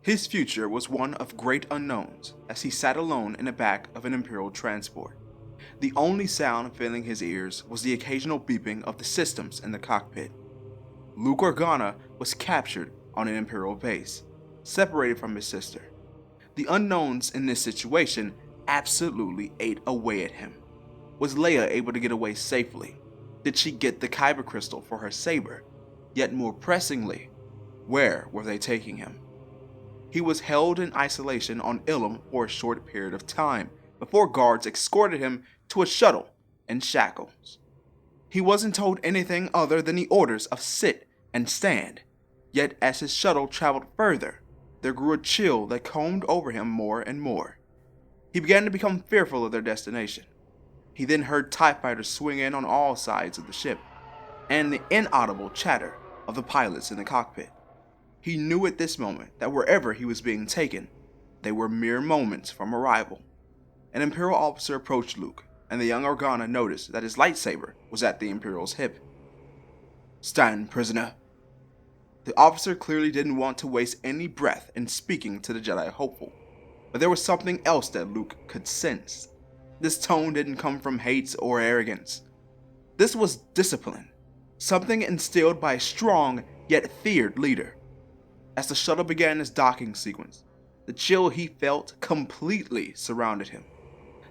His future was one of great unknowns as he sat alone in the back of an Imperial transport. The only sound filling his ears was the occasional beeping of the systems in the cockpit. Luke Organa was captured on an Imperial base, separated from his sister. The unknowns in this situation absolutely ate away at him. Was Leia able to get away safely? Did she get the Kyber crystal for her saber? Yet more pressingly, where were they taking him? He was held in isolation on Ilum for a short period of time before guards escorted him to a shuttle in shackles. He wasn't told anything other than the orders of sit and stand, yet as his shuttle traveled further, there grew a chill that combed over him more and more. He began to become fearful of their destination. He then heard TIE fighters swing in on all sides of the ship, and the inaudible chatter of the pilots in the cockpit. He knew at this moment that wherever he was being taken, they were mere moments from arrival. An Imperial officer approached Luke, and the young Organa noticed that his lightsaber was at the Imperial's hip. "Stand, prisoner." The officer clearly didn't want to waste any breath in speaking to the Jedi hopeful, but there was something else that Luke could sense. This tone didn't come from hate or arrogance. This was discipline, something instilled by a strong yet feared leader. As the shuttle began its docking sequence, the chill he felt completely surrounded him.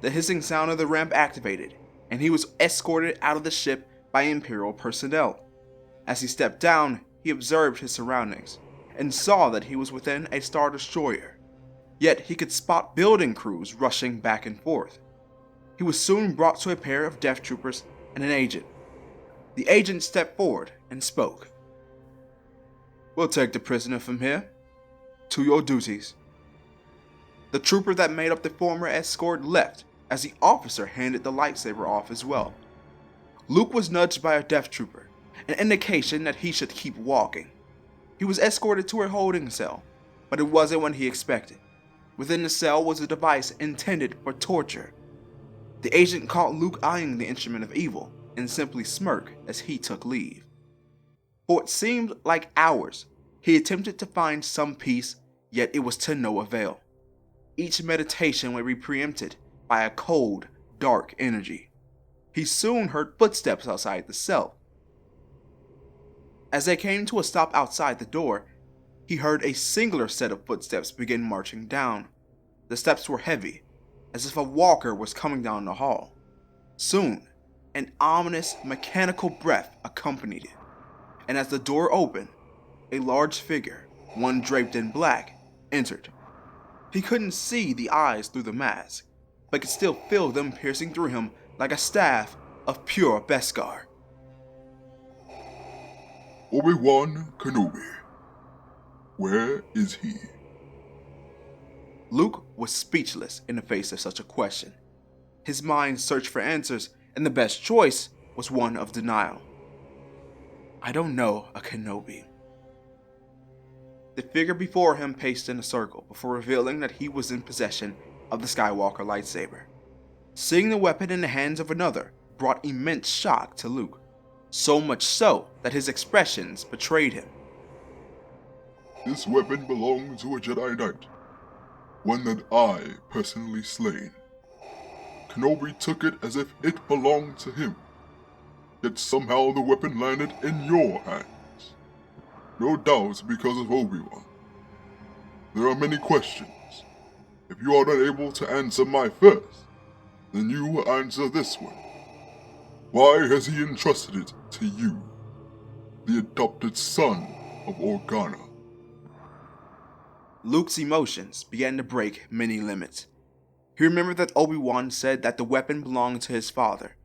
The hissing sound of the ramp activated, and he was escorted out of the ship by Imperial personnel. As he stepped down, he observed his surroundings, and saw that he was within a Star Destroyer. Yet he could spot building crews rushing back and forth. He was soon brought to a pair of Death Troopers and an agent. The agent stepped forward and spoke. "We'll take the prisoner from here. To your duties." The trooper that made up the former escort left as the officer handed the lightsaber off as well. Luke was nudged by a Death Trooper, an indication that he should keep walking. He was escorted to a holding cell, but it wasn't what he expected. Within the cell was a device intended for torture. The agent caught Luke eyeing the instrument of evil and simply smirked as he took leave. For it seemed like hours, he attempted to find some peace, yet it was to no avail. Each meditation would be preempted by a cold, dark energy. He soon heard footsteps outside the cell. As they came to a stop outside the door, he heard a singular set of footsteps begin marching down. The steps were heavy, as if a walker was coming down the hall. Soon, an ominous, mechanical breath accompanied it, and as the door opened, a large figure, one draped in black, entered. He couldn't see the eyes through the mask, but could still feel them piercing through him like a staff of pure Beskar. Obi-Wan Kenobi. Where is he? Luke was speechless in the face of such a question. His mind searched for answers, and the best choice was one of denial. I don't know a Kenobi. The figure before him paced in a circle before revealing that he was in possession of the Skywalker lightsaber. Seeing the weapon in the hands of another brought immense shock to Luke, so much so that his expressions betrayed him. This weapon belonged to a Jedi Knight, one that I personally slain. Kenobi took it as if it belonged to him, yet somehow the weapon landed in your hands. No doubt because of Obi-Wan. There are many questions. If you are not able to answer my first, then you will answer this one. Why has he entrusted it to you, the adopted son of Organa? Luke's emotions began to break many limits. He remembered that Obi-Wan said that the weapon belonged to his father,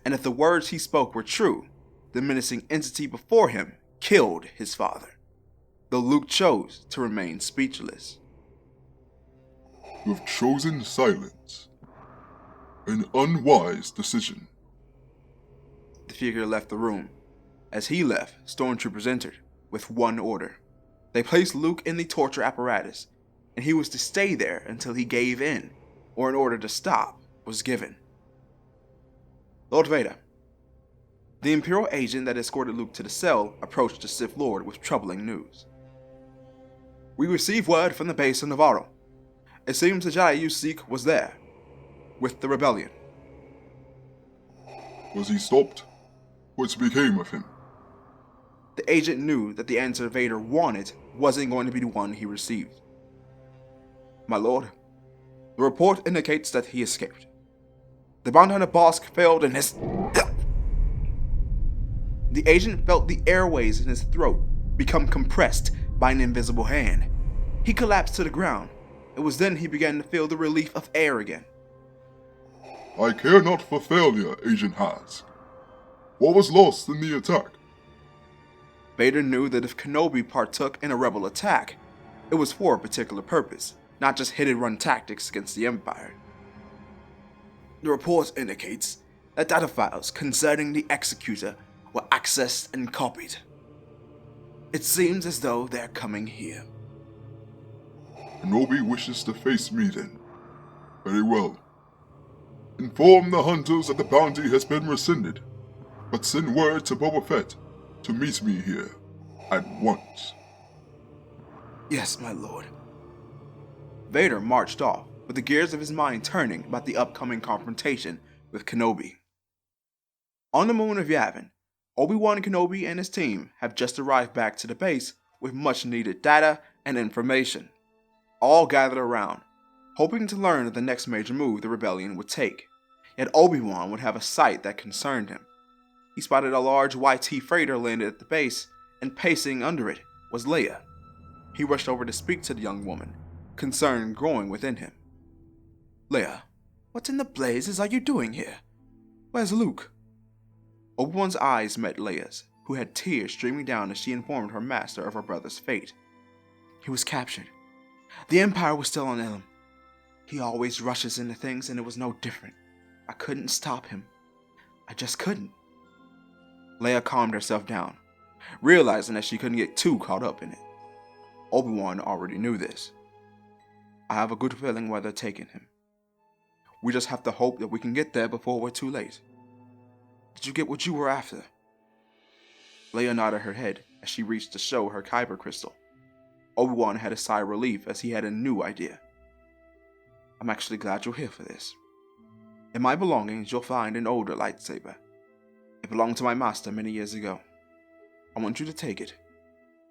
and if the words he spoke were true, the menacing entity before him killed his father, though Luke chose to remain speechless. You have chosen silence. An unwise decision. The figure left the room. As he left, stormtroopers entered, with one order. They placed Luke in the torture apparatus, and he was to stay there until he gave in, or an order to stop was given. Lord Vader. The Imperial agent that escorted Luke to the cell approached the Sith Lord with troubling news. We received word from the base of Navarro. It seems the Jedi you seek was there, with the rebellion. Was he stopped? What became of him? The agent knew that the answer Vader wanted wasn't going to be the one he received. My lord, the report indicates that he escaped. The bounty hunter Bosk failed in his... The agent felt the airways in his throat become compressed by an invisible hand. He collapsed to the ground. It was then he began to feel the relief of air again. I care not for failure, Agent Hask. What was lost in the attack? Vader knew that if Kenobi partook in a rebel attack, it was for a particular purpose, not just hit-and-run tactics against the Empire. The report indicates that data files concerning the Executor were accessed and copied. It seems as though they're coming here. Kenobi wishes to face me then. Very well. Inform the hunters that the bounty has been rescinded, but send word to Boba Fett to meet me here at once. Yes, my lord. Vader marched off, with the gears of his mind turning about the upcoming confrontation with Kenobi. On the moon of Yavin, Obi-Wan Kenobi and his team have just arrived back to the base with much needed data and information, all gathered around, hoping to learn of the next major move the rebellion would take. Yet Obi-Wan would have a sight that concerned him. He spotted a large YT freighter landed at the base, and pacing under it was Leia. He rushed over to speak to the young woman, concern growing within him. Leia, what in the blazes are you doing here? Where's Luke? Obi-Wan's eyes met Leia's, who had tears streaming down as she informed her master of her brother's fate. He was captured. The Empire was still on him. He always rushes into things, and it was no different. I couldn't stop him. I just couldn't. Leia calmed herself down, realizing that she couldn't get too caught up in it. Obi-Wan already knew this. I have a good feeling where they're taking him. We just have to hope that we can get there before we're too late. Did you get what you were after? Leia nodded her head as she reached to show her kyber crystal. Obi-Wan had a sigh of relief as he had a new idea. I'm actually glad you're here for this. In my belongings, you'll find an older lightsaber. It belonged to my master many years ago. I want you to take it.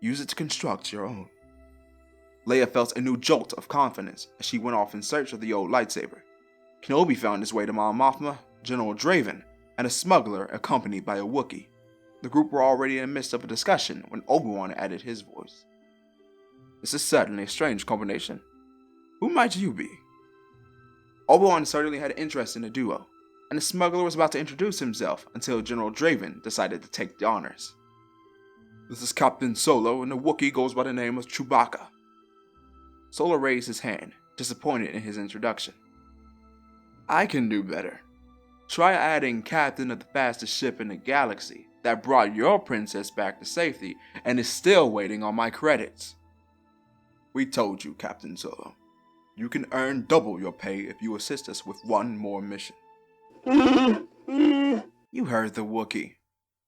Use it to construct your own. Leia felt a new jolt of confidence as she went off in search of the old lightsaber. Kenobi found his way to Mount Mothma, General Draven, and a smuggler accompanied by a Wookiee. The group were already in the midst of a discussion when Obi-Wan added his voice. This is certainly a strange combination. Who might you be? Obi-Wan certainly had an interest in the duo, and the smuggler was about to introduce himself until General Draven decided to take the honors. This is Captain Solo, and the Wookiee goes by the name of Chewbacca. Solo raised his hand, disappointed in his introduction. I can do better. Try adding captain of the fastest ship in the galaxy that brought your princess back to safety and is still waiting on my credits. We told you, Captain Solo. You can earn double your pay if you assist us with one more mission. You heard the Wookiee.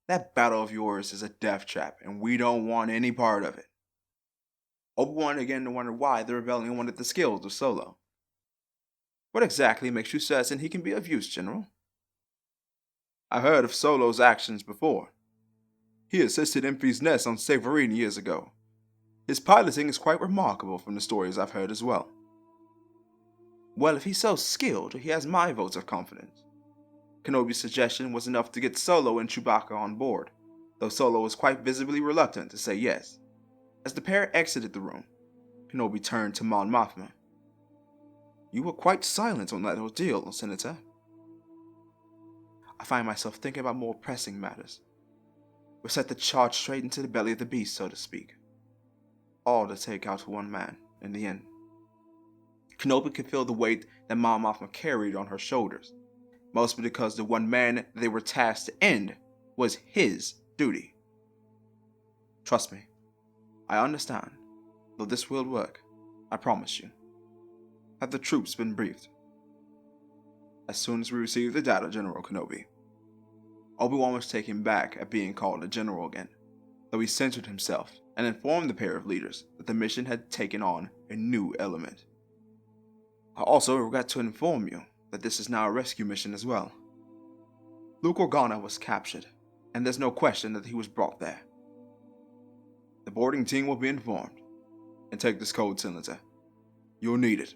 That battle of yours is a death trap, and we don't want any part of it. Obi-Wan began to wonder why the rebellion wanted the skills of Solo. What exactly makes you certain he can be of use, General? I heard of Solo's actions before. He assisted Enfys Nest on Savareen years ago. His piloting is quite remarkable from the stories I've heard as well. Well, if he's so skilled, he has my votes of confidence. Kenobi's suggestion was enough to get Solo and Chewbacca on board, though Solo was quite visibly reluctant to say yes. As the pair exited the room, Kenobi turned to Mon Mothma. You were quite silent on that ordeal, Senator. I find myself thinking about more pressing matters. We set the charge straight into the belly of the beast, so to speak. All to take out one man, in the end. Kenobi could feel the weight that Mon Mothma carried on her shoulders, mostly because the one man they were tasked to end was his duty. Trust me, I understand, though this will work, I promise you. Have the troops been briefed? As soon as we receive the data, General Kenobi. Obi-Wan was taken back at being called a general again, though he centered himself and informed the pair of leaders that the mission had taken on a new element. I also regret to inform you that this is now a rescue mission as well. Luke Organa was captured, and there's no question that he was brought there. The boarding team will be informed, and take this code, Senator. You'll need it.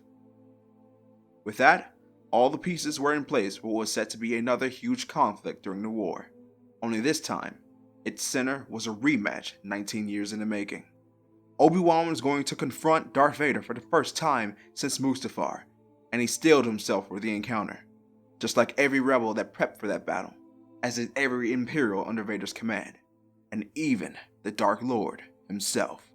With that, all the pieces were in place for what was set to be another huge conflict during the war, only this time, its center was a rematch 19 years in the making. Obi-Wan was going to confront Darth Vader for the first time since Mustafar, and he steeled himself for the encounter, just like every rebel that prepped for that battle, as did every Imperial under Vader's command, and even the Dark Lord himself.